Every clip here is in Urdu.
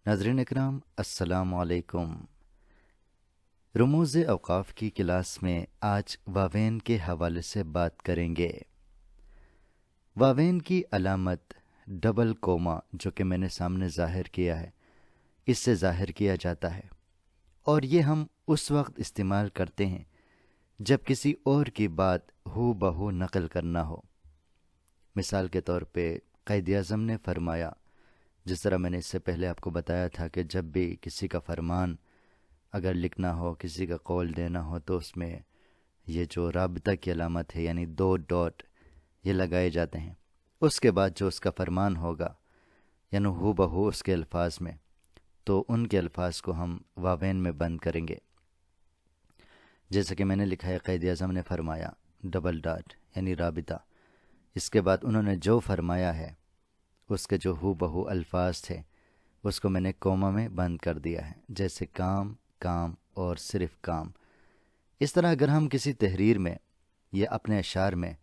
ناظرین اکرام، السلام علیکم۔ رموز اوقاف کی کلاس میں آج واوین کے حوالے سے بات کریں گے۔ واوین کی علامت ڈبل کوما جو کہ میں نے سامنے ظاہر کیا ہے، اس سے ظاہر کیا جاتا ہے، اور یہ ہم اس وقت استعمال کرتے ہیں جب کسی اور کی بات ہو بہو نقل کرنا ہو۔ مثال کے طور پہ قائد اعظم نے فرمایا، جس طرح میں نے اس سے پہلے آپ کو بتایا تھا کہ جب بھی کسی کا فرمان اگر لکھنا ہو، کسی کا قول دینا ہو، تو اس میں یہ جو رابطہ کی علامت ہے یعنی 2 ڈاٹ یہ لگائے جاتے ہیں۔ اس کے بعد جو اس کا فرمان ہوگا یعنی ہو بہو اس کے الفاظ میں، تو ان کے الفاظ کو ہم واوین میں بند کریں گے۔ جیسے کہ میں نے لکھا ہے، قائد اعظم نے فرمایا، ڈبل ڈاٹ یعنی رابطہ، اس کے بعد انہوں نے جو فرمایا ہے اس کے جو ہو بہو الفاظ تھے اس کو میں نے کوما میں بند کر دیا ہے، جیسے کام، کام اور صرف کام۔ اس طرح اگر ہم کسی تحریر میں یا اپنے اشعار میں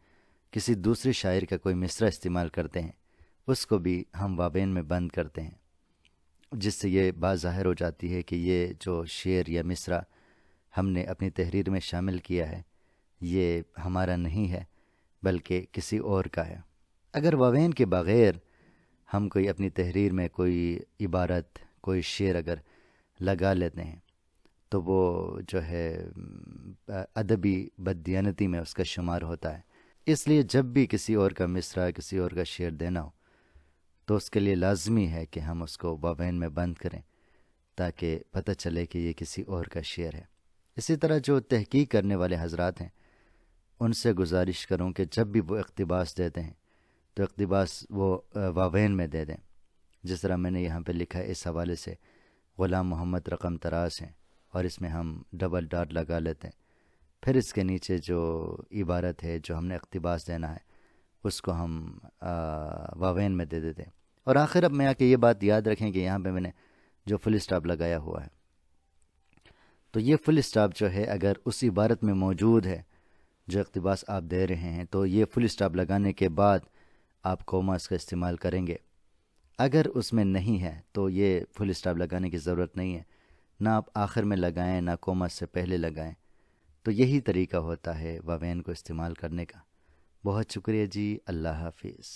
کسی دوسرے شاعر کا کوئی مصرع استعمال کرتے ہیں، اس کو بھی ہم واوین میں بند کرتے ہیں، جس سے یہ بات ظاہر ہو جاتی ہے کہ یہ جو شعر یا مصرع ہم نے اپنی تحریر میں شامل کیا ہے یہ ہمارا نہیں ہے بلکہ کسی اور کا ہے۔ اگر واوین کے بغیر ہم کوئی اپنی تحریر میں کوئی عبارت، کوئی شعر اگر لگا لیتے ہیں تو وہ جو ہے ادبی بددیانتی میں اس کا شمار ہوتا ہے۔ اس لیے جب بھی کسی اور کا مصرع، کسی اور کا شعر دینا ہو تو اس کے لیے لازمی ہے کہ ہم اس کو واوین میں بند کریں تاکہ پتہ چلے کہ یہ کسی اور کا شعر ہے۔ اسی طرح جو تحقیق کرنے والے حضرات ہیں ان سے گزارش کروں کہ جب بھی وہ اقتباس دیتے ہیں تو اقتباس وہ واوین میں دے دیں، جس طرح میں نے یہاں پہ لکھا ہے۔ اس حوالے سے غلام محمد رقم تراس ہیں اور اس میں ہم ڈبل ڈاٹ لگا لیتے ہیں، پھر اس کے نیچے جو عبارت ہے جو ہم نے اقتباس دینا ہے اس کو ہم واوین میں دے دیتے ہیں۔ اور آخر اب میں آ کے یہ بات یاد رکھیں کہ یہاں پہ میں نے جو فل اسٹاپ لگایا ہوا ہے، تو یہ فل اسٹاپ جو ہے اگر اس عبارت میں موجود ہے جو اقتباس آپ دے رہے ہیں تو یہ فل اسٹاپ لگانے کے بعد آپ کوماس کا استعمال کریں گے۔ اگر اس میں نہیں ہے تو یہ فل اسٹاپ لگانے کی ضرورت نہیں ہے، نہ آپ آخر میں لگائیں نہ کوماس سے پہلے لگائیں۔ تو یہی طریقہ ہوتا ہے واوین کو استعمال کرنے کا۔ بہت شکریہ جی، اللہ حافظ۔